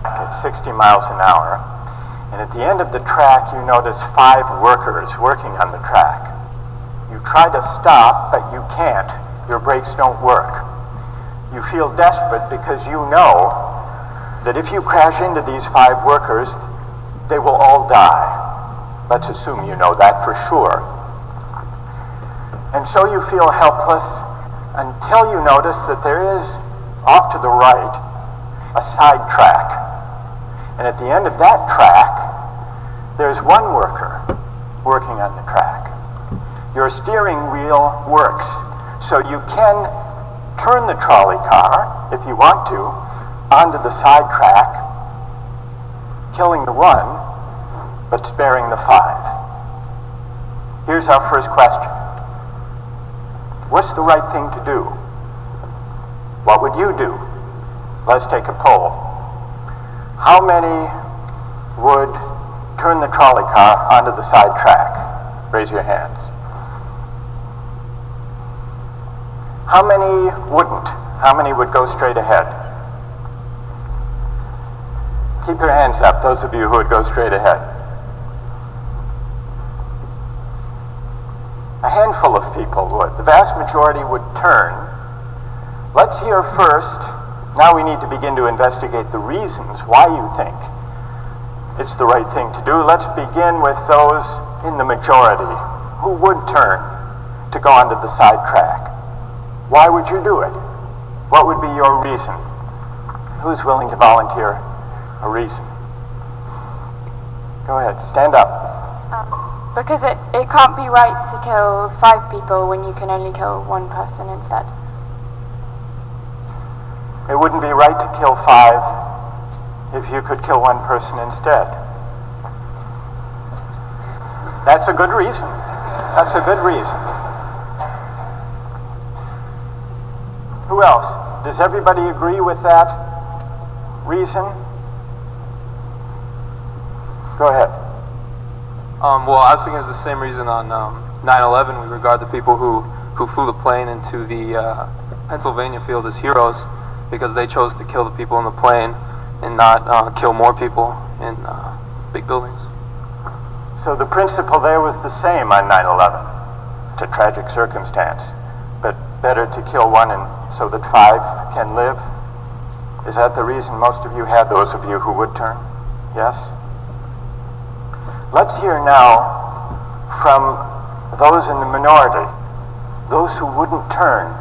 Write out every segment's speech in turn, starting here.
at 60 miles an hour, and at the end of the track you notice 5 workers working on the track. You try to stop, but you can't. Your brakes don't work. You feel desperate because you know that if you crash into these 5 workers, they will all die. Let's assume you know that for sure. And so you feel helpless until you notice that there is, off to the right, a side track. And at the end of that track, there's one worker working on the track. Your steering wheel works, so you can turn the trolley car, if you want to, onto the side track, killing the 1, but sparing the 5. Here's our first question. What's the right thing to do? What would you do? Let's take a poll. How many would turn the trolley car onto the side track? Raise your hands. How many wouldn't? How many would go straight ahead? Keep your hands up, those of you who would go straight ahead. A handful of people would. The vast majority would turn. Let's hear first. Now we need to begin to investigate the reasons why you think it's the right thing to do. Let's begin with those in the majority who would turn to go onto the side track. Why would you do it? What would be your reason? Who's willing to volunteer a reason? Go ahead, stand up. Because it can't be right to kill 5 people when you can only kill 1 person instead. It wouldn't be right to kill 5 if you could kill 1 person instead. That's a good reason. That's a good reason. Who else? Does everybody agree with that reason? Go ahead. Well, I was thinking it was the same reason on 9/11. We regard the people who flew the plane into the Pennsylvania field as heroes because they chose to kill the people in the plane and not kill more people in big buildings. So the principle there was the same on 9/11. It's a tragic circumstance, but better to kill 1 and so that 5 can live. Is that the reason most of you had, those of you who would turn? Yes? Let's hear now from those in the minority, those who wouldn't turn.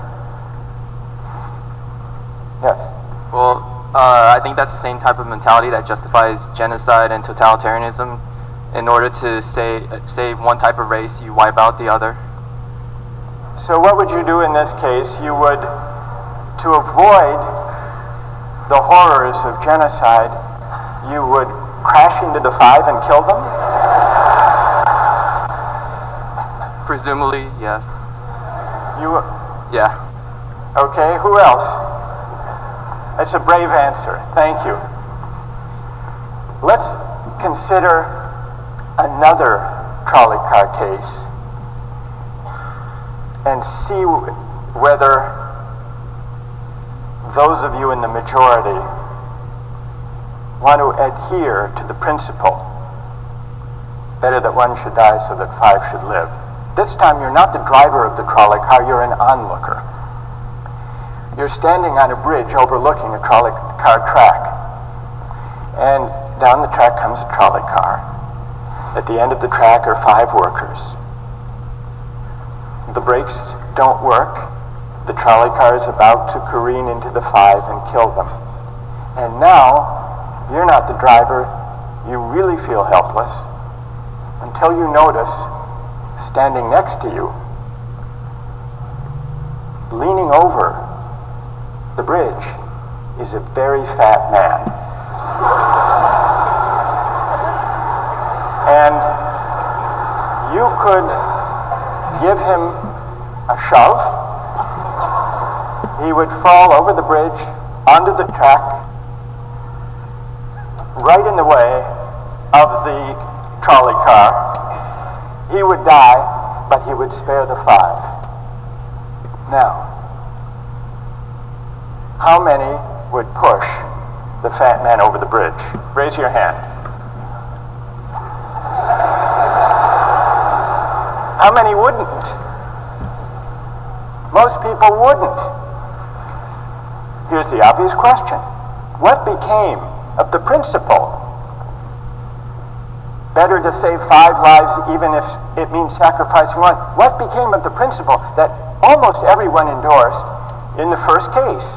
Yes? Well, I think that's the same type of mentality that justifies genocide and totalitarianism. In order to save one type of race, you wipe out the other. So what would you do in this case? You would, to avoid the horrors of genocide, you would crash into the 5 and kill them? Presumably, yes. Yeah. Okay, who else? That's a brave answer. Thank you. Let's consider another trolley car case and see whether those of you in the majority want to adhere to the principle, better that 1 should die so that 5 should live. This time you're not the driver of the trolley car, you're an onlooker. You're standing on a bridge overlooking a trolley car track. And down the track comes a trolley car. At the end of the track are 5 workers. The brakes don't work. The trolley car is about to careen into the 5 and kill them. And now, you're not the driver. You really feel helpless until you notice, standing next to you, leaning over the bridge, is a very fat man. And you could give him a shove. He would fall over the bridge, onto the track, right in the way of the trolley car. He would die, but he would spare the 5. Now, how many would push the fat man over the bridge? Raise your hand. How many wouldn't? Most people wouldn't. Here's the obvious question. What became of the principle? Better to save 5 lives even if it means sacrificing one. What became of the principle that almost everyone endorsed in the first case?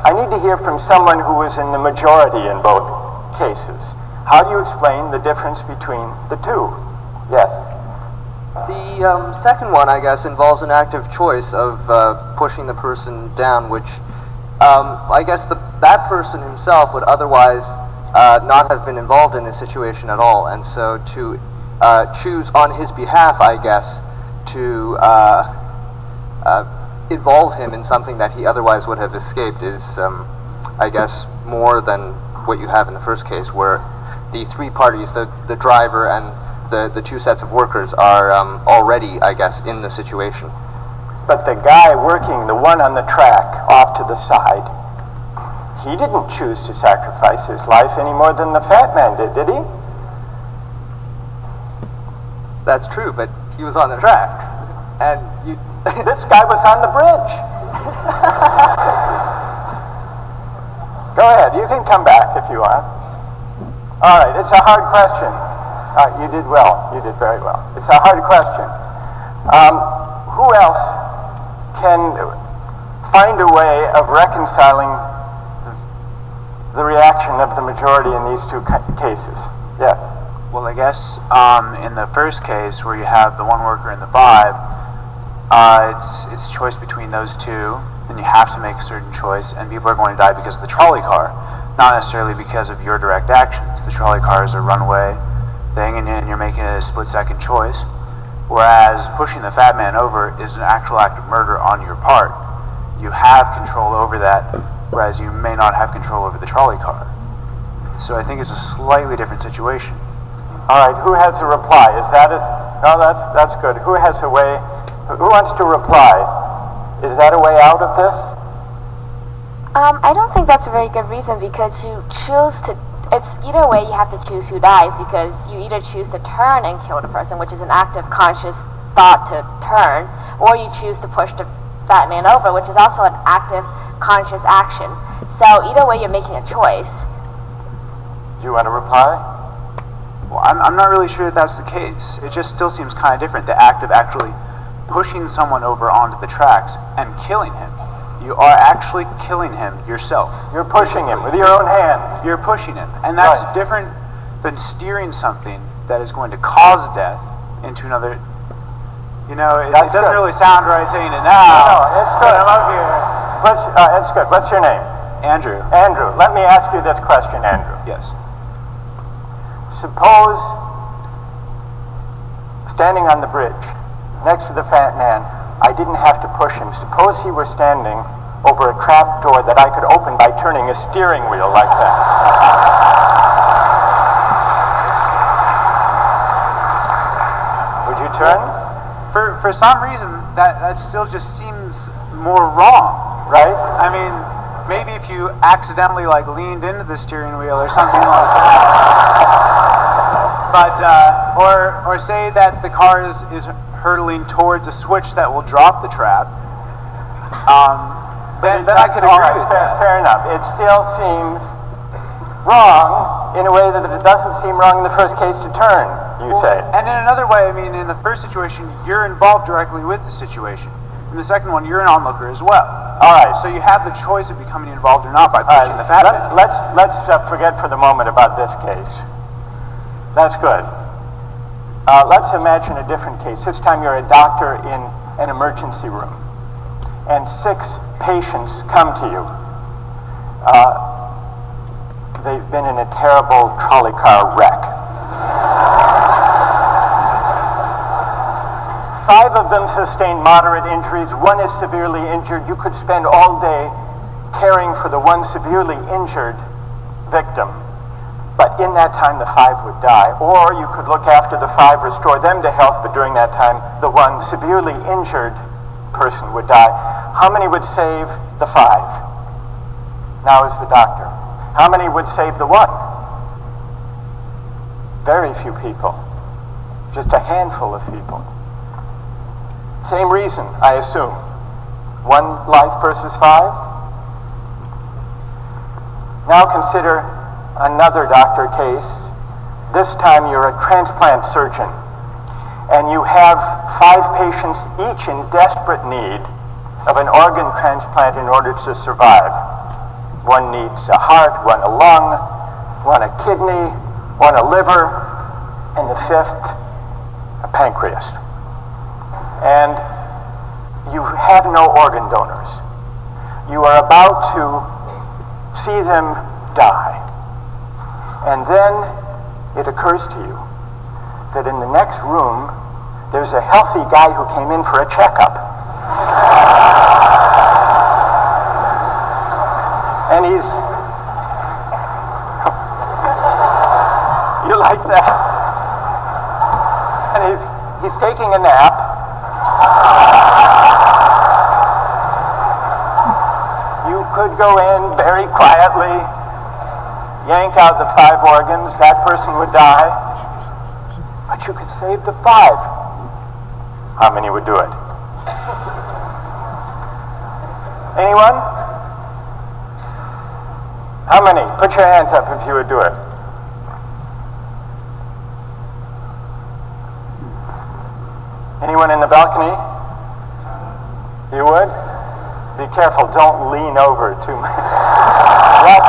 I need to hear from someone who was in the majority in both cases. How do you explain the difference between the two? Yes. The second one, I guess, involves an active choice of pushing the person down, which I guess that person himself would otherwise not have been involved in this situation at all, and so to choose on his behalf, I guess, to involve him in something that he otherwise would have escaped is, I guess, more than what you have in the first case, where the three parties, the driver and the two sets of workers, are already, I guess, in the situation. But the guy working, the one on the track off to the side, he didn't choose to sacrifice his life any more than the fat man did he? That's true, but he was on the tracks, and you... This guy was on the bridge. Go ahead, you can come back if you want. All right, it's a hard question. You did well, you did very well. It's a hard question. Who else can find a way of reconciling the reaction of the majority in these two cases? Yes. Well, I guess in the first case where you have the one worker and the 5, it's a choice between those two, and you have to make a certain choice, and people are going to die because of the trolley car, not necessarily because of your direct actions. The trolley car is a runaway thing, and you're making a split-second choice, whereas pushing the fat man over is an actual act of murder on your part. You have control over that, whereas you may not have control over the trolley car. So I think it's a slightly different situation. All right, who has a reply? No, that's good. Who has a way? Who wants to reply? Is that a way out of this? I don't think that's a very good reason, because you choose to, it's either way you have to choose who dies, because you either choose to turn and kill the person, which is an active conscious thought to turn, or you choose to push the fat man over, which is also an active conscious action. So either way you're making a choice. Do you want to reply? Well, I'm not really sure that that's the case. It just still seems kind of different, the act of actually pushing someone over onto the tracks and killing him. You are actually killing him yourself. You're pushing him with your own hands. You're pushing him. And that's Right. different than steering something that is going to cause death into another. You know, it doesn't good. really sound right saying it now. No, it's good. I'm up here. It's good. What's your name? Andrew. Andrew. Let me ask you this question, Andrew. Yes. Suppose, standing on the bridge next to the fat man, I didn't have to push him. Suppose he were standing over a trap door that I could open by turning a steering wheel like that. Would you turn? For some reason, that still just seems more wrong. Right? I mean, maybe if you accidentally leaned into the steering wheel or something like that. But or say that the car is hurtling towards a switch that will drop the trap. Then I could agree with that. Fair enough. It still seems wrong in a way that it doesn't seem wrong in the first case to turn, you say. And in another way, I mean, in the first situation, you're involved directly with the situation. In the second one, you're an onlooker as well. All right. So you have the choice of becoming involved or not by pushing the fat man. Let's forget for the moment about this case. That's good. Let's imagine a different case. This time you're a doctor in an emergency room, and 6 patients come to you. They've been in a terrible trolley car wreck. 5 of them sustain moderate injuries. 1 is severely injured. You could spend all day caring for the 1 severely injured victim. But in that time, the 5 would die. Or you could look after the 5, restore them to health, but during that time, the 1 severely injured person would die. How many would save the 5? Now is the doctor. How many would save the one? Very few people. Just a handful of people. Same reason, I assume. 1 life versus 5? Now consider another doctor case. This time you're a transplant surgeon, and you have 5 patients, each in desperate need of an organ transplant in order to survive. One needs a heart, one a lung, one a kidney, one a liver, and the 5th, a pancreas. And you have no organ donors. You are about to see them die. And then it occurs to you that in the next room, there's a healthy guy who came in for a checkup. And he's... You like that? And he's taking a nap. You could go in very quietly, yank out the 5 organs, that person would die. But you could save the 5. How many would do it? Anyone? How many? Put your hands up if you would do it. Anyone in the balcony? You would? Be careful, don't lean over too much. What?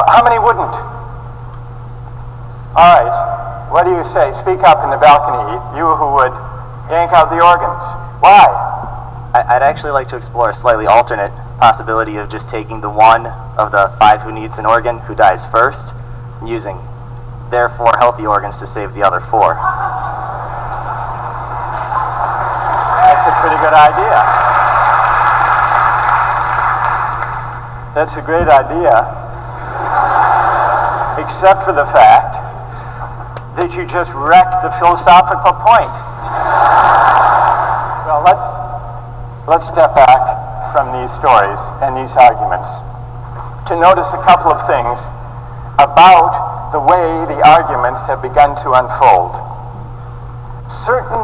How many wouldn't? All right, what do you say? Speak up in the balcony, you who would yank out the organs. Why? I'd actually like to explore a slightly alternate possibility of just taking the one of the 5 who needs an organ who dies first, and using their 4 healthy organs to save the other 4. That's a pretty good idea. That's a great idea, except for the fact that you just wrecked the philosophical point. Well, let's step back from these stories and these arguments to notice a couple of things about the way the arguments have begun to unfold. Certain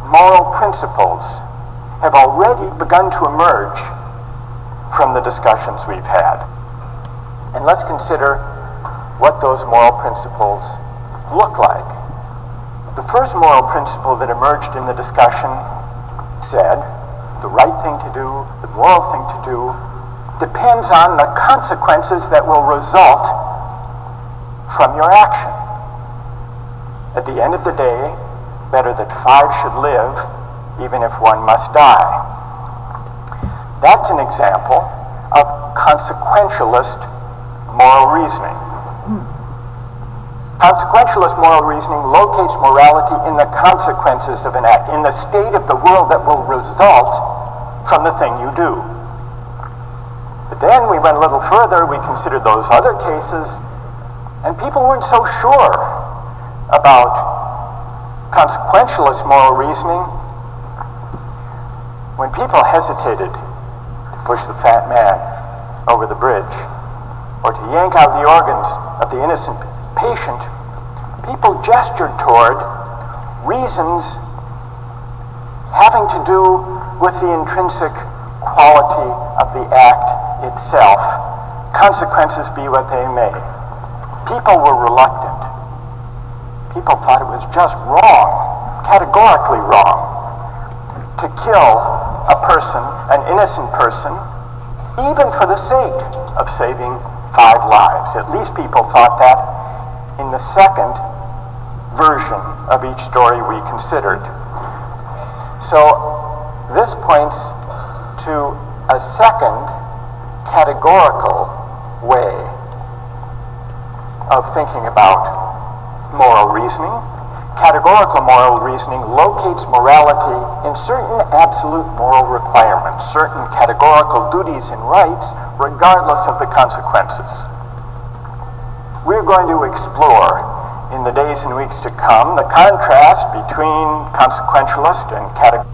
moral principles have already begun to emerge from the discussions we've had. And let's consider what those moral principles look like. The first moral principle that emerged in the discussion said the right thing to do, the moral thing to do, depends on the consequences that will result from your action. At the end of the day, better that 5 should live, even if 1 must die. That's an example of consequentialist moral reasoning. Consequentialist moral reasoning locates morality in the consequences of an act, in the state of the world that will result from the thing you do. But then we went a little further, we considered those other cases, and people weren't so sure about consequentialist moral reasoning. When people hesitated to push the fat man over the bridge, or to yank out the organs of the innocent patient, people gestured toward reasons having to do with the intrinsic quality of the act itself, consequences be what they may. People were reluctant. People thought it was just wrong, categorically wrong, to kill a person, an innocent person, even for the sake of saving 5 lives. At least people thought that in the second version of each story we considered. So this points to a second categorical way of thinking about moral reasoning. Categorical moral reasoning locates morality in certain absolute moral requirements, certain categorical duties and rights, regardless of the consequences. We're going to explore in the days and weeks to come the contrast between consequentialist and categorical